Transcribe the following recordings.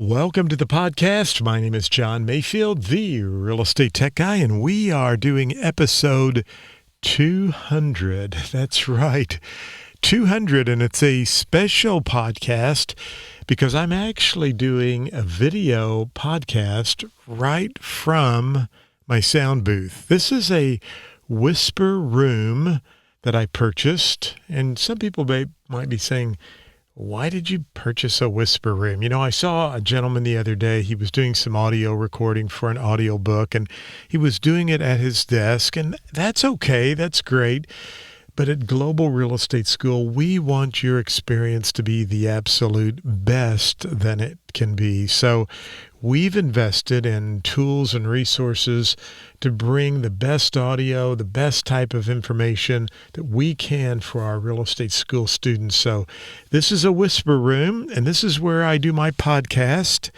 Welcome to the podcast. My name is John Mayfield, the real estate tech guy, and we are doing episode 200. That's right, 200, and it's a special podcast because I'm actually doing a video podcast right from my sound booth. This is a WhisperRoom that I purchased, and some people might be saying, why did you purchase a WhisperRoom? You know, I saw a gentleman the other day. He was doing some audio recording for an audiobook, and he was doing it at his desk, and that's okay. That's great. But at Global Real Estate School, we want your experience to be the absolute best that it can be. So we've invested in tools and resources to bring the best audio, the best type of information that we can for our real estate school students. So this is a WhisperRoom, and this is where I do my podcast.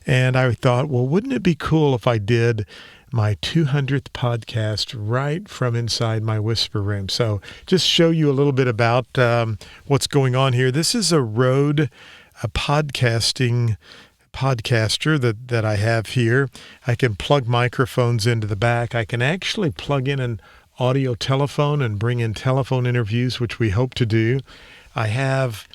And I thought, well, wouldn't it be cool if I did my 200th podcast right from inside my WhisperRoom? So just show you a little bit about what's going on here. This is a podcaster that I have here. I can plug microphones into the back. I can actually plug in an audio telephone and bring in telephone interviews, which we hope to do. I have,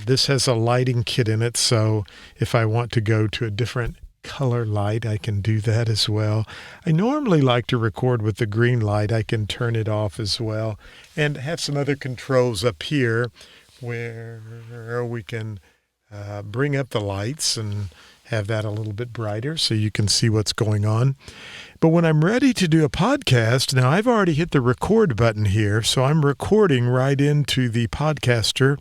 this has a lighting kit in it, so if I want to go to a different color light, I can do that as well. I normally like to record with the green light. I can turn it off as well, and have some other controls up here where we can bring up the lights and have that a little bit brighter so you can see what's going on. But when I'm ready to do a podcast, now I've already hit the record button here, so I'm recording right into the podcaster.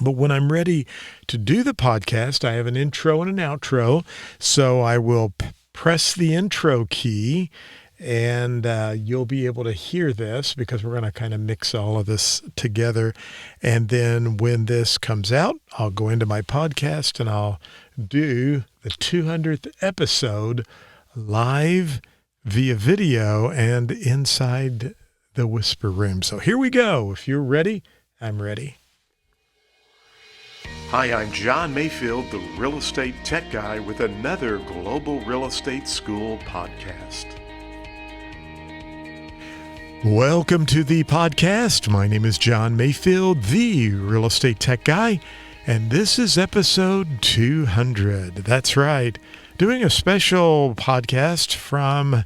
But when I'm ready to do the podcast, I have an intro and an outro. So I will press the intro key, and you'll be able to hear this because we're going to kind of mix all of this together. And then when this comes out, I'll go into my podcast and I'll do the 200th episode live via video and inside the WhisperRoom. So here we go. If you're ready, I'm ready. Hi, I'm John Mayfield, the real estate tech guy, with another Global Real Estate School podcast. Welcome to the podcast. My name is John Mayfield, the real estate tech guy, and this is episode 200. That's right, doing a special podcast from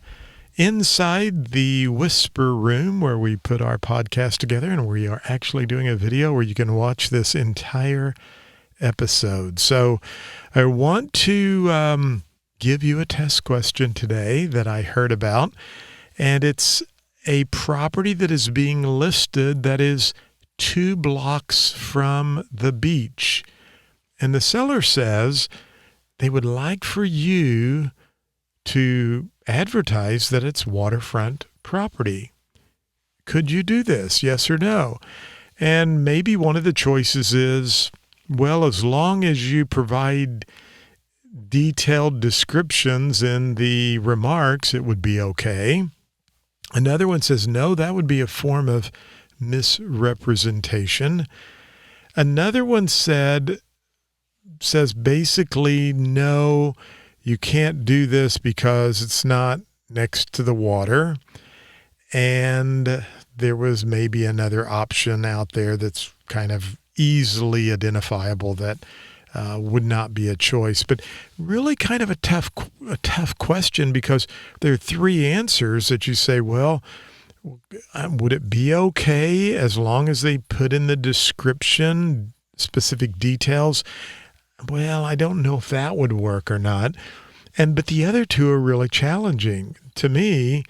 inside the WhisperRoom where we put our podcast together, and we are actually doing a video where you can watch this entire episode. So I want to give you a test question today that I heard about, and it's a property that is being listed that is 2 blocks from the beach. And the seller says they would like for you to advertise that it's waterfront property. Could you do this? Yes or no? And maybe one of the choices is, well, as long as you provide detailed descriptions in the remarks, it would be okay. Another one says, no, that would be a form of misrepresentation. Another one says basically, no, you can't do this because it's not next to the water. And there was maybe another option out there that's kind of easily identifiable that would not be a choice. But really kind of a tough question, because there are 3 answers that you say, well, would it be okay as long as they put in the description specific details? Well, I don't know if that would work or not. But the other 2 are really challenging. To me,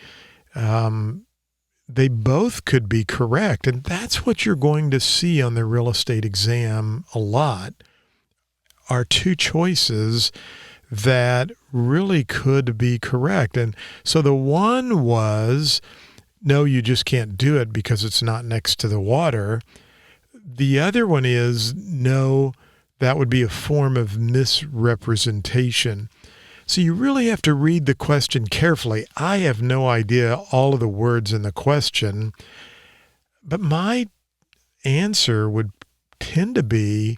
they both could be correct. And that's what you're going to see on the real estate exam a lot, are 2 choices that really could be correct. And so the one was, no, you just can't do it because it's not next to the water. The other one is, no, that would be a form of misrepresentation. So you really have to read the question carefully. I have no idea all of the words in the question, but my answer would tend to be,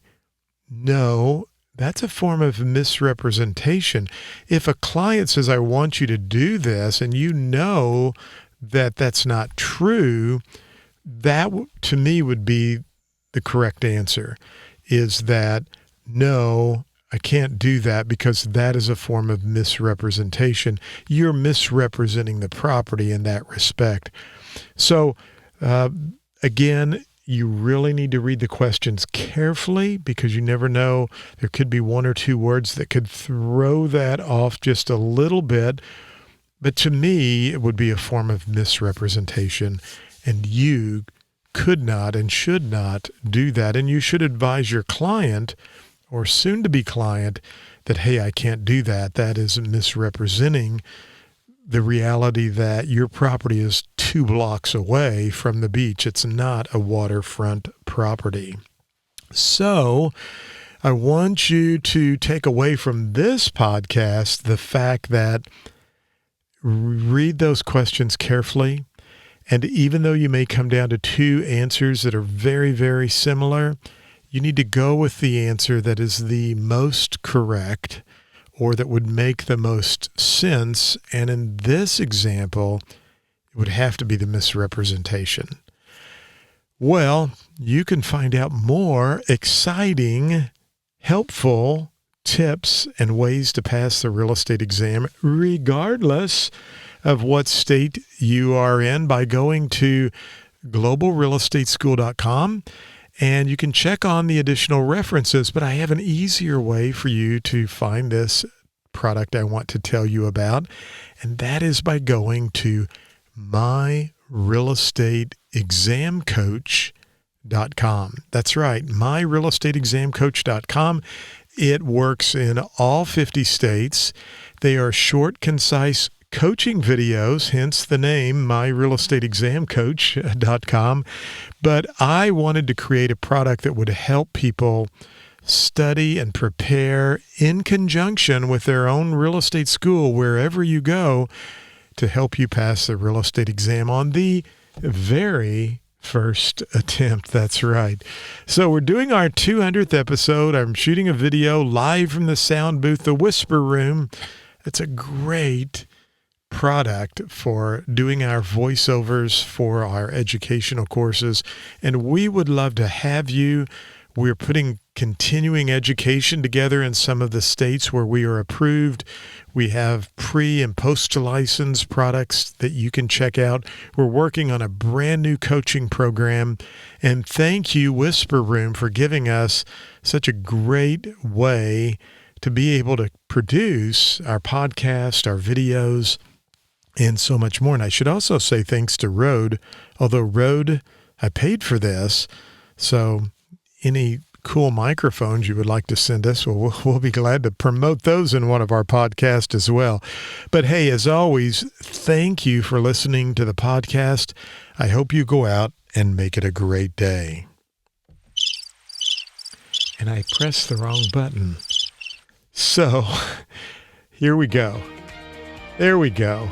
no, that's a form of misrepresentation. If a client says, I want you to do this, and you know that that's not true, that to me would be the correct answer, is that no, I can't do that because that is a form of misrepresentation. You're misrepresenting the property in that respect. So again, you really need to read the questions carefully because you never know. There could be one or two words that could throw that off just a little bit. But to me, it would be a form of misrepresentation, and you could not and should not do that. And you should advise your client or soon-to-be client that, hey, I can't do that. That is misrepresenting the reality that your property is 2 blocks away from the beach. It's not a waterfront property. So I want you to take away from this podcast the fact that read those questions carefully. And even though you may come down to 2 answers that are very, very similar, you need to go with the answer that is the most correct or that would make the most sense. And in this example, it would have to be the misrepresentation. Well, you can find out more exciting, helpful tips and ways to pass the real estate exam, regardless of what state you are in, by going to globalrealestateschool.com. And you can check on the additional references, but I have an easier way for you to find this product I want to tell you about, and that is by going to myrealestateexamcoach.com. That's right, myrealestateexamcoach.com. It works in all 50 states. They are short, concise coaching videos, hence the name, myrealestateexamcoach.com. But I wanted to create a product that would help people study and prepare in conjunction with their own real estate school, wherever you go, to help you pass the real estate exam on the very first attempt. That's right. So we're doing our 200th episode. I'm shooting a video live from the sound booth, the WhisperRoom. It's a great product for doing our voiceovers for our educational courses, and we would love to have you. We're putting continuing education together in some of the states where we are approved. We have pre- and post-license products that you can check out. We're working on a brand new coaching program. And thank you, WhisperRoom, for giving us such a great way to be able to produce our podcast, our videos, and so much more. And I should also say thanks to Rode, although Rode, I paid for this. So any cool microphones you would like to send us, we'll be glad to promote those in one of our podcasts as well. But hey, as always, thank you for listening to the podcast. I hope you go out and make it a great day. And I pressed the wrong button. So here we go. There we go.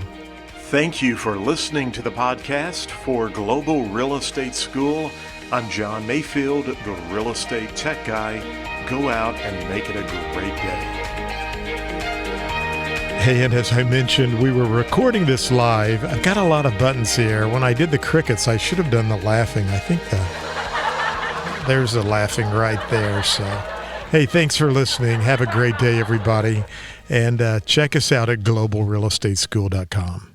Thank you for listening to the podcast for Global Real Estate School. I'm John Mayfield, the Real Estate Tech Guy. Go out and make it a great day. Hey, and as I mentioned, we were recording this live. I've got a lot of buttons here. When I did the crickets, I should have done the laughing. I think there's the laughing right there. So, hey, thanks for listening. Have a great day, everybody. And check us out at globalrealestateschool.com.